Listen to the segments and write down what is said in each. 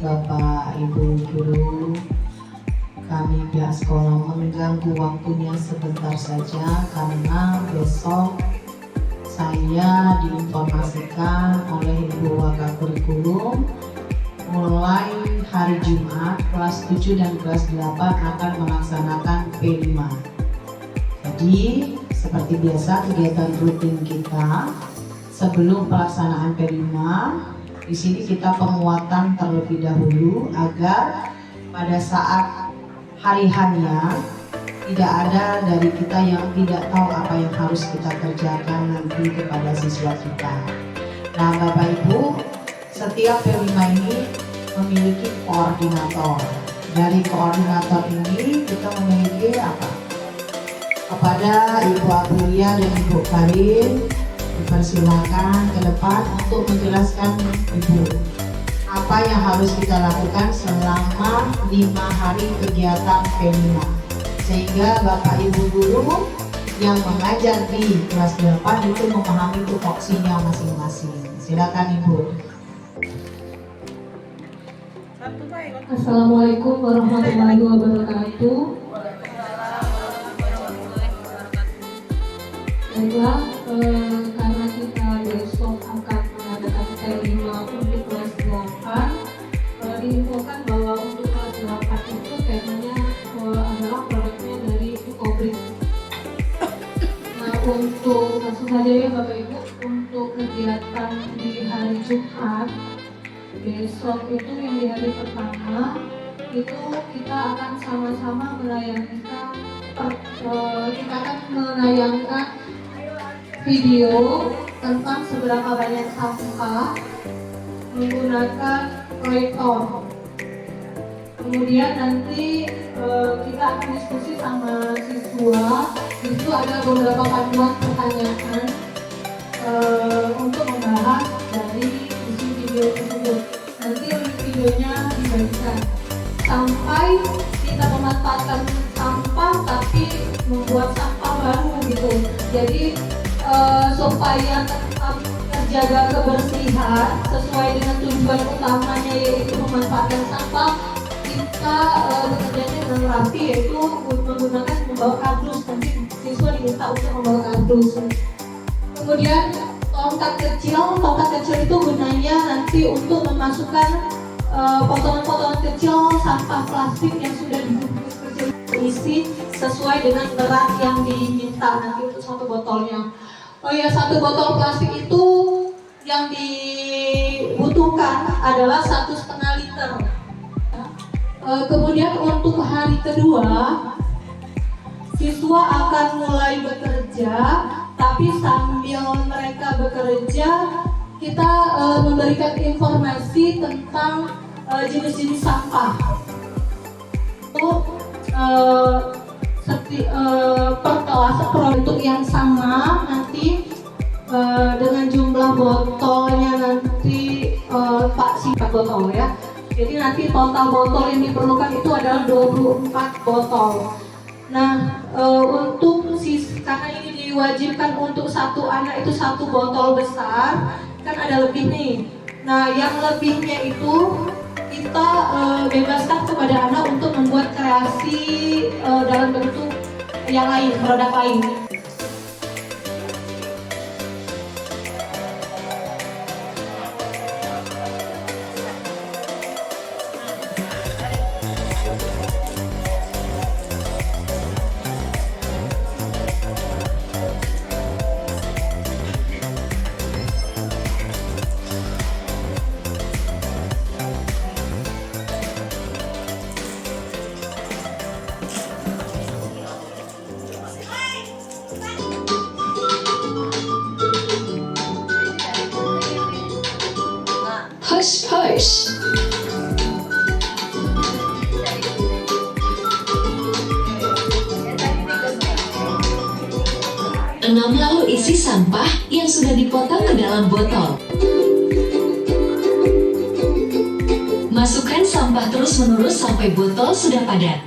Bapak Ibu Guru. Kami pihak sekolah mengganggu waktunya sebentar saja karena besok saya diinformasikan oleh Ibu Wakakurikulum mulai hari Jumat kelas 7 dan kelas 8 akan melaksanakan P5. Jadi seperti biasa kegiatan rutin kita sebelum pelaksanaan P5, di sini kita penguatan terlebih dahulu agar pada saat hari hanya tidak ada dari kita yang tidak tahu apa yang harus kita kerjakan nanti kepada siswa kita. Nah Bapak Ibu, setiap P5 ini memiliki koordinator. Dari koordinator ini kita memiliki apa? Kepada Ibu Aprilia dan Ibu Karin dipersilakan ke depan untuk menjelaskan Ibu apa yang harus kita lakukan selama 5 hari kegiatan P5, sehingga Bapak Ibu Guru yang mengajar di kelas 8 itu memahami tupoksinya masing-masing. Silakan Ibu. Assalamualaikum warahmatullahi wabarakatuh. Baiklah, karena kita besok akan mengadakan P5 untuk kelas 8, diinfokan bahwa untuk kelas 8 itu temanya adalah produknya dari Ukobrik. Nah, untuk langsung saja ya Bapak Ibu, untuk kegiatan di hari Jumat besok itu yang di hari pertama itu kita akan sama-sama menayangkan video tentang seberapa banyak sampah menggunakan proyektor. Kemudian nanti kita akan diskusi sama siswa. Itu ada beberapa panduan pertanyaan untuk membahas dari isi video tersebut. Nanti videonya dibagikan sampai kita memanfaatkan sampah tapi membuat sampah baru gitu. Jadi supaya tetap terjaga kebersihan sesuai dengan tujuan utamanya yaitu memanfaatkan sampah, kita bekerjanya dengan rapi, yaitu menggunakan membawa kardus. Nanti siswa diminta untuk membawa kardus. Kemudian tongkat kecil itu gunanya nanti untuk memasukkan potongan-potongan kecil sampah plastik yang sudah dibungkus kecil isi sesuai dengan berat yang diminta nanti untuk satu botolnya. Oh ya, satu botol plastik itu yang dibutuhkan adalah 1,5 liter. Kemudian untuk hari kedua siswa akan mulai bekerja, tapi sambil mereka bekerja kita memberikan informasi tentang jenis-jenis sampah. Per kelas produk yang sama nanti dengan jumlah botolnya nanti Pak sifat botol ya. Jadi nanti total botol yang diperlukan itu adalah 24 botol. Nah, untuk karena ini diwajibkan untuk satu anak itu satu botol besar, kan ada lebih nih. Nah, yang lebihnya itu kita bebaskan kepada anak untuk membuat kreasi dalam bentuk yang lain, produk lain. Hush hush. Enam lalu isi sampah yang sudah dipotong ke dalam botol. Masukkan sampah terus-menerus sampai botol sudah padat.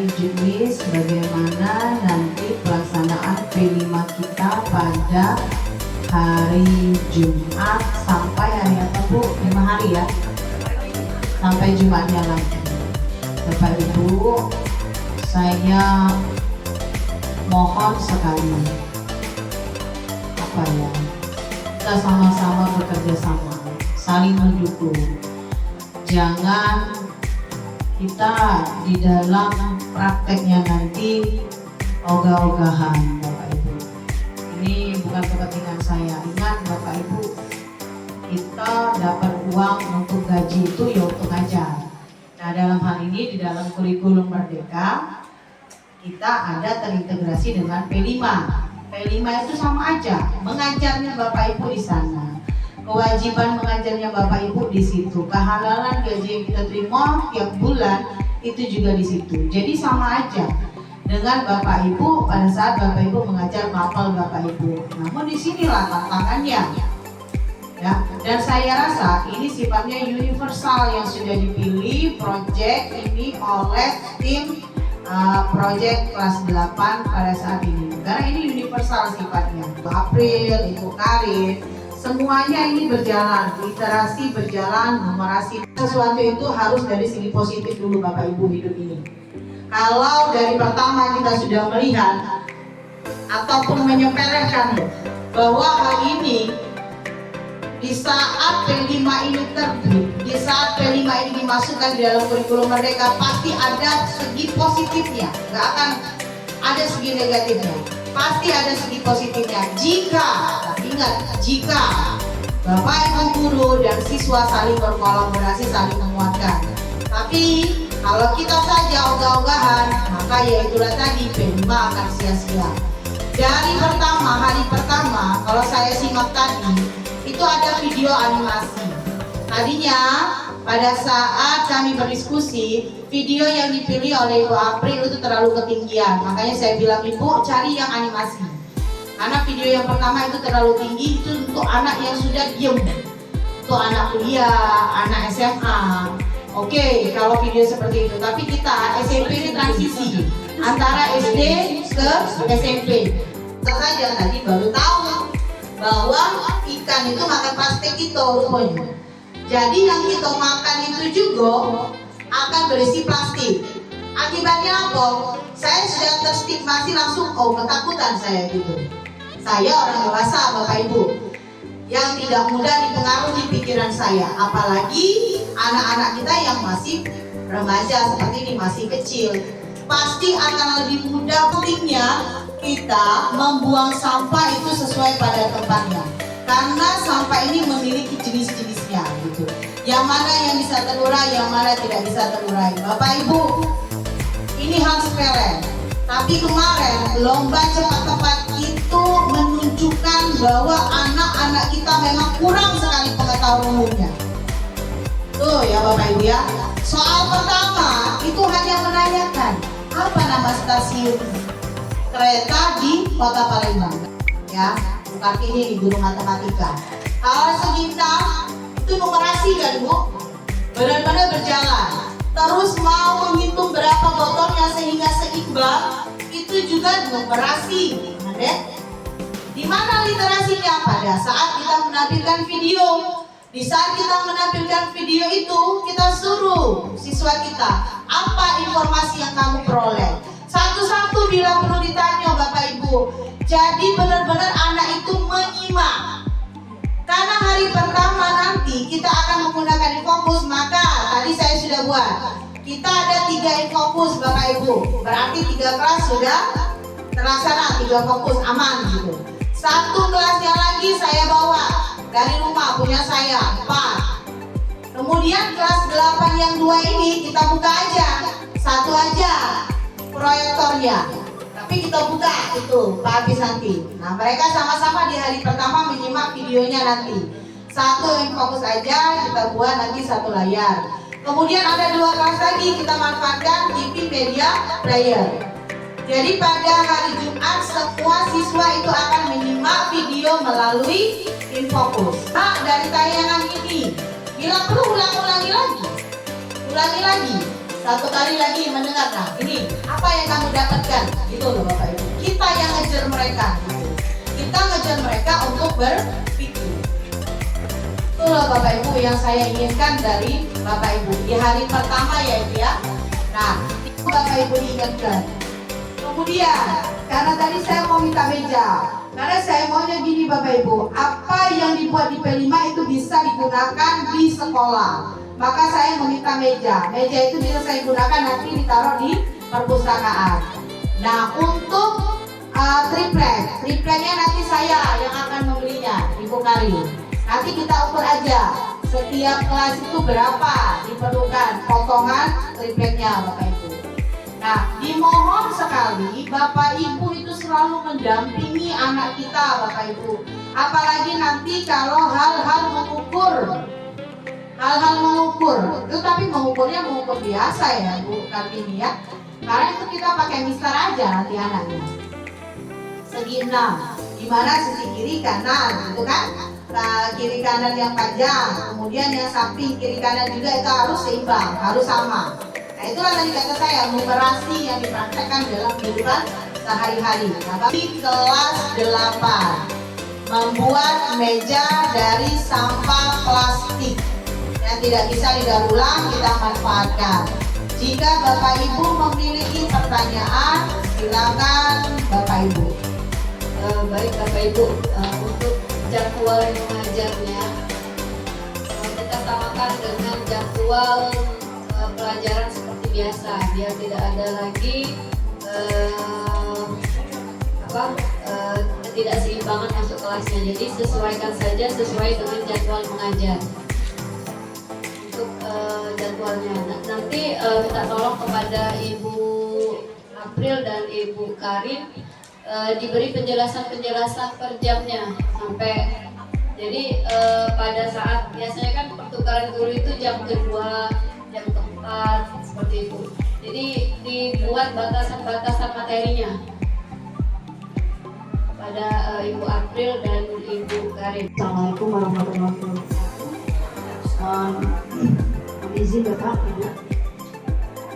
dari juknis bagaimana nanti pelaksanaan P5 kita pada hari Jumat sampai hari apa Bu? 5 hari ya? Sampai Jumatnya lagi. Bapak Ibu, saya mohon sekali kita sama-sama bekerja sama, saling mendukung. Jangan kita di dalam prakteknya nanti ogah-ogahan, Bapak Ibu. Ini bukan kepentingan saya. Ingat Bapak Ibu, kita dapat uang untuk gaji itu ya untuk ngajar. Nah, dalam hal ini di dalam kurikulum Merdeka kita ada terintegrasi dengan P5. P5 itu sama aja, mengajarnya Bapak Ibu di sana. Kewajiban mengajarnya Bapak Ibu di situ. Kehalalan gaji yang kita terima tiap bulan itu juga di situ. Jadi sama aja dengan Bapak Ibu pada saat Bapak Ibu mengajar mapel Bapak Ibu. Namun disinilah tantangannya. Ya, dan saya rasa ini sifatnya universal yang sudah dipilih project ini oleh tim project kelas 8 pada saat ini. Karena ini universal sifatnya. April, Ibu Karin, semuanya ini berjalan, literasi berjalan, numerasi. Sesuatu itu harus dari segi positif dulu Bapak Ibu hidup ini. Kalau dari pertama kita sudah melihat ataupun menyepelekan bahwa hari ini di saat P5 ini terbit, di saat P5 ini dimasukkan di dalam kurikulum Merdeka, pasti ada segi positifnya, nggak akan ada segi negatifnya, pasti ada segi positifnya. Jika, ingat, jika Bapak Ibu guru dan siswa saling berkolaborasi, saling menguatkan. Tapi kalau kita saja ogah-ogahan, maka ya itulah tadi P5 akan sia-sia. Dari hari pertama, kalau saya simak tadi, itu ada video animasi. Tadinya pada saat kami berdiskusi, video yang dipilih oleh Ibu April itu terlalu ketinggian. Makanya saya bilang, Ibu cari yang animasi. Karena video yang pertama itu terlalu tinggi, itu untuk anak yang sudah diem, untuk anak kuliah, anak SMA. Oke, kalau video seperti itu. Tapi kita SMP ini transisi antara SD ke SMP. Kita saja tadi baru tahu bahwa ikan itu makan plastik itu rupanya. Jadi yang kita makan itu juga akan berisi plastik. Akibatnya apa? Saya sudah terstigmasi langsung, ketakutan saya gitu. Saya orang dewasa Bapak Ibu, yang tidak mudah dipengaruhi pikiran saya. Apalagi anak-anak kita yang masih remaja seperti ini, masih kecil. Pasti akan lebih mudah pentingnya kita membuang sampah itu sesuai pada tempatnya, karena sampah ini memiliki jenis-jenisnya gitu. Yang mana yang bisa terurai, yang mana tidak bisa terurai. Bapak Ibu, ini hal sepele. Tapi kemarin lomba cepat tepat itu menunjukkan bahwa anak-anak kita memang kurang sekali pengetahuan umumnya. Tuh ya Bapak Ibu ya. Soal pertama itu hanya menanyakan apa nama stasiun kereta di Kota Palembang, ya, Bu Kartini, guru matematika. Kalau segintar itu numerasi kan Bu, benar-benar berjalan. Terus mau menghitung berapa botolnya sehingga seimbang, itu juga numerasi. Di mana literasinya? Pada saat kita menampilkan video. Di saat kita menampilkan video itu, kita suruh siswa kita, apa informasi yang kamu peroleh? Satu-satu bila perlu ditanya Bapak Ibu. Jadi benar-benar anak itu menyimak. Karena hari pertama nanti kita akan menggunakan infokus, maka tadi saya sudah buat. Kita ada 3 infokus Bapak Ibu. Berarti 3 kelas sudah terlaksana, 3 fokus aman gitu. 1 kelasnya lagi saya bawa dari rumah punya saya 4. Kemudian kelas 8 yang 2 ini kita buka aja. 1 aja proyektornya, tapi kita buka itu Pak Habis nanti. Nah mereka sama-sama di hari pertama menyimak videonya nanti. 1 yang fokus aja kita buat nanti 1 layar. Kemudian ada 2 kelas lagi kita manfaatkan TV media player. Jadi pada hari Jumat semua siswa itu akan menyimak video melalui infokus. Nah dari tayangan ini bila perlu ulangi lagi. Satu kali lagi mendengar, nah ini apa yang kamu dapatkan, gitu loh Bapak Ibu. Kita yang ngejar mereka, gitu. Kita ngejar mereka untuk berpikir. Itulah Bapak Ibu yang saya inginkan dari Bapak Ibu di hari pertama ya Ibu ya. Nah, itu Bapak Ibu diingatkan. Kemudian, karena tadi saya mau minta meja, karena saya maunya gini Bapak Ibu, apa yang dibuat di P5 itu bisa digunakan di sekolah. Maka saya meminta meja. Meja itu bisa saya gunakan nanti ditaruh di perpustakaan. Nah, untuk tripleknya nanti saya yang akan membelinya, Ibu Kari. Nanti kita ukur aja setiap kelas itu berapa diperlukan potongan tripleknya Bapak Ibu. Nah, dimohon sekali Bapak Ibu itu selalu mendampingi anak kita Bapak Ibu. Apalagi nanti kalau hal-hal mengukur, itu tapi mengukurnya mengukur biasa ya Bu Kartini ya. Karena itu kita pakai mister aja nanti anaknya. Segi 6, dimana sisi kiri kanan gitu kan. Nah, kiri kanan yang panjang, kemudian yang samping kiri kanan juga itu harus seimbang, harus sama. Nah, itulah tadi kata saya, numerasi yang dipraktekkan dalam kehidupan sehari-hari. Nah, tapi kelas 8 membuat meja dari sampah plastik yang tidak bisa didaur ulang, kita manfaatkan. Jika Bapak Ibu memiliki pertanyaan, silakan Bapak Ibu. Baik Bapak Ibu, untuk jadwal mengajarnya kita samakan dengan jadwal pelajaran seperti biasa, biar tidak ada lagi ketidakseimbangan masuk kelasnya. Jadi sesuaikan saja sesuai dengan jadwal mengajar. Untuk jadwalnya nanti minta tolong kepada Ibu April dan Ibu Karin diberi penjelasan per jamnya sampai. Jadi pada saat biasanya kan pertukaran guru itu jam kedua, jam keempat seperti itu. Jadi dibuat batasan-batasan materinya pada Ibu April dan Ibu Karin. Assalamualaikum warahmatullahi wabarakatuh. Izin Bapak Ibu,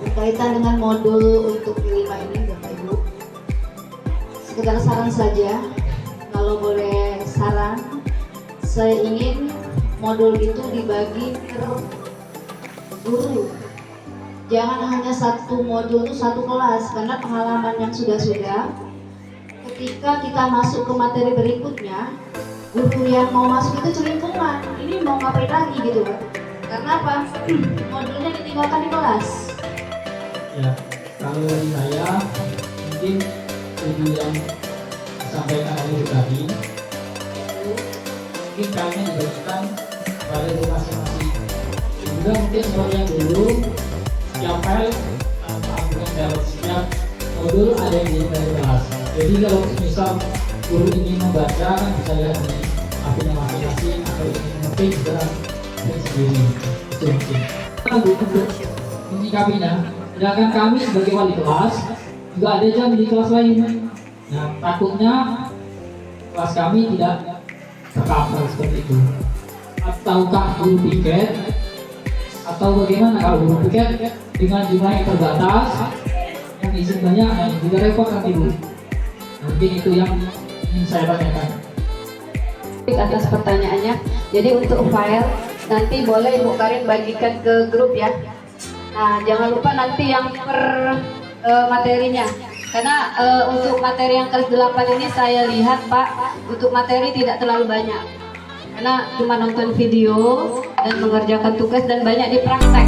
berkaitan dengan modul untuk P5 ini Bapak Ibu, sekedar saran saja, kalau boleh saran, saya ingin modul itu dibagi per guru. Jangan hanya satu modul itu satu kelas, karena pengalaman yang sudah-sudah, ketika kita masuk ke materi berikutnya, guru yang mau masuk itu celimpungan, ini mau ngapain lagi gitu Pak. Karena apa? Modulnya ditinggalkan di kelas. Ya, kalau dari saya mungkin tujuh yang disampaikan oleh tadi mungkin kayaknya diberikan pada masing-masing. Juga mungkin seperti yang dulu setiap file bukan dalam setiap modul ada yang di kelas. Jadi kalau misal guru ingin membaca kan bisa lihat di HP-nya masing-masing atau ingin mengetik juga sendiri. Itu mungkin. Untuk menyikapinya, sedangkan kami sebagai wali kelas juga ada jam di kelas lain. Nah, takutnya kelas kami tidak tercover seperti itu. Ataukah guru piket atau bagaimana kalau guru piket dengan jumlah yang terbatas, yang izin banyak, nah juga repot nanti Bu. Mungkin itu yang ingin saya tanyakan. Atas pertanyaannya, jadi untuk file nanti boleh Ibu Karin bagikan ke grup ya. Nah, jangan lupa nanti yang per materinya, karena untuk materi yang kelas 8 ini saya lihat Pak, untuk materi tidak terlalu banyak, karena cuma nonton video dan mengerjakan tugas dan banyak dipraktek.